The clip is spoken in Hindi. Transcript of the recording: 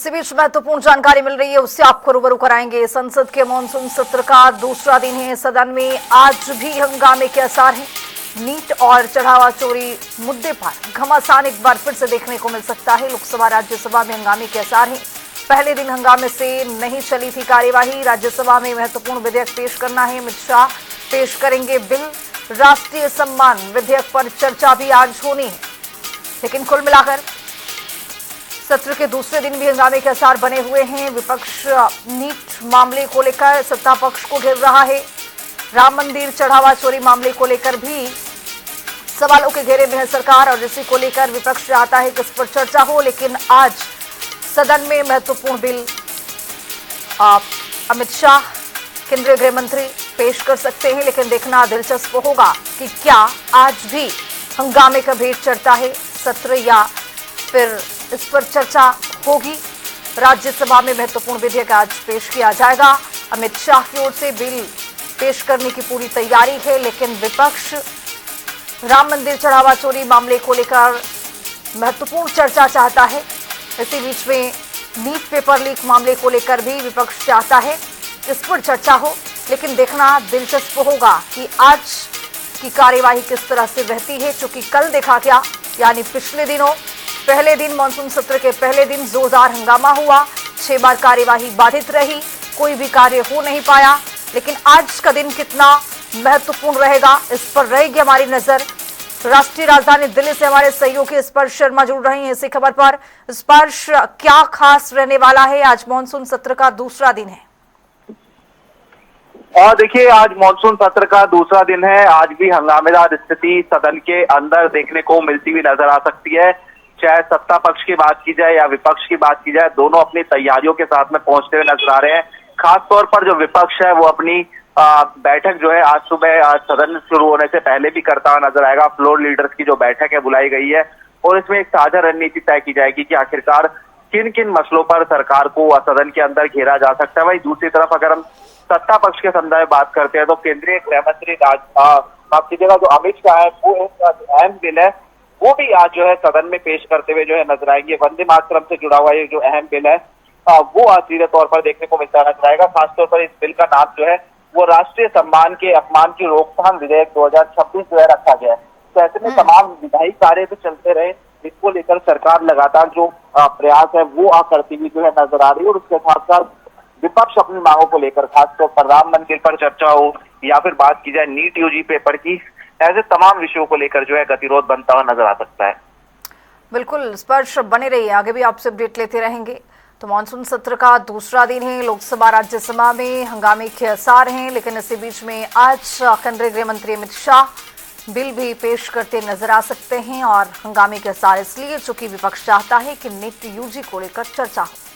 इसी बीच महत्वपूर्ण जानकारी मिल रही है, उससे आपको रूबरू कराएंगे। संसद के मानसून सत्र का दूसरा दिन है। सदन में आज भी हंगामे के आसार हैं। नीट और चढ़ावा चोरी मुद्दे पर घमासान एक बार फिर से देखने को मिल सकता है। लोकसभा राज्यसभा में हंगामे के आसार हैं। पहले दिन हंगामे से नहीं चली थी कार्यवाही। राज्यसभा में महत्वपूर्ण विधेयक पेश करना है। अमित शाह पेश करेंगे बिल। राष्ट्रीय सम्मान विधेयक पर चर्चा भी आज होनी है। लेकिन कुल मिलाकर सत्र के दूसरे दिन भी हंगामे के आसार बने हुए हैं। विपक्ष नीट मामले को लेकर सत्ता पक्ष को घेर रहा है। राम मंदिर चढ़ावा चोरी मामले को लेकर भी सवालों के घेरे में है सरकार, और इसी को लेकर विपक्ष चाहता है कि इस पर चर्चा हो। लेकिन आज सदन में महत्वपूर्ण बिल अमित शाह केंद्रीय गृह मंत्री पेश कर सकते हैं। लेकिन देखना दिलचस्प होगा कि क्या आज भी हंगामे का भेद चढ़ता है सत्र, या फिर इस पर चर्चा होगी। राज्यसभा में महत्वपूर्ण विधेयक आज पेश किया जाएगा। अमित शाह की ओर से बिल पेश करने की पूरी तैयारी है, लेकिन विपक्ष राम मंदिर चढ़ावा चोरी मामले को लेकर महत्वपूर्ण चर्चा चाहता है। इसी बीच में नीट पेपर लीक मामले को लेकर भी विपक्ष चाहता है इस पर चर्चा हो। लेकिन देखना दिलचस्प होगा कि आज की कार्यवाही किस तरह से रहती है, क्योंकि कल देखा गया, यानी पिछले दिनों पहले दिन मानसून सत्र के पहले दिन जोरदार हंगामा हुआ। 6 बार कार्यवाही बाधित रही, कोई भी कार्य हो नहीं पाया। लेकिन आज का दिन कितना महत्वपूर्ण रहेगा, इस पर रहेगी हमारी नजर। राष्ट्रीय राजधानी दिल्ली से हमारे सहयोगी स्पर्श शर्मा जुड़ रहे हैं इसी खबर पर। स्पर्श, क्या खास रहने वाला है? आज मानसून सत्र का दूसरा दिन है। देखिए, आज मानसून सत्र का दूसरा दिन है। आज भी हंगामेदार स्थिति सदन के अंदर देखने को मिलती हुई नजर आ सकती है। चाहे सत्ता पक्ष की बात की जाए या विपक्ष की बात की जाए, दोनों अपनी तैयारियों के साथ में पहुंचते हुए नजर आ रहे हैं। खास तौर पर जो विपक्ष है वो अपनी बैठक जो है आज सुबह सदन शुरू होने से पहले भी करता हुआ नजर आएगा। फ्लोर लीडर्स की जो बैठक है बुलाई गई है, और इसमें एक साझा रणनीति तय की जाएगी कि आखिरकार किन किन मसलों पर सरकार को सदन के अंदर घेरा जा सकता है। वहीं दूसरी तरफ अगर हम सत्ता पक्ष के संदर्भ में बात करते हैं तो केंद्रीय गृह मंत्री माफ कीजिएगा जो अमित शाह है, वो एक अहम बिल है, वो भी आज जो है सदन में पेश करते हुए जो है नजर आएंगे। वंदे मातरम से जुड़ा हुआ ये जो अहम बिल है वो आज सीधे तौर पर देखने को मिलता नजर आएगा। खासतौर पर इस बिल का नाम जो है वो राष्ट्रीय सम्मान के अपमान की रोकथाम विधेयक 2026 जो है रखा गया है। तो ऐसे में तमाम विधायी कार्य तो चलते रहे, इसको लेकर सरकार लगातार जो प्रयास है वो करती हुई जो है नजर आ रही है। और उसके साथ साथ विपक्ष अपनी मांगों को लेकर, खासतौर पर राम मंदिर पर चर्चा हो या फिर बात की जाए नीट यूजी पेपर की, ऐसे तमाम विषयों को लेकर जो है गतिरोध बनता हुआ नजर आ सकता है। बिल्कुल स्पर्श, बने रहिए, आगे भी आपसे अपडेट लेते रहेंगे। तो मानसून सत्र का दूसरा दिन है। लोकसभा राज्यसभा में हंगामे के आसार हैं, लेकिन इसी बीच में आज केंद्रीय गृह मंत्री अमित शाह बिल भी पेश करते नजर आ सकते हैं। और हंगामे के आसार इसलिए चूंकि विपक्ष चाहता है कि नीट यूजी को लेकर चर्चा हो।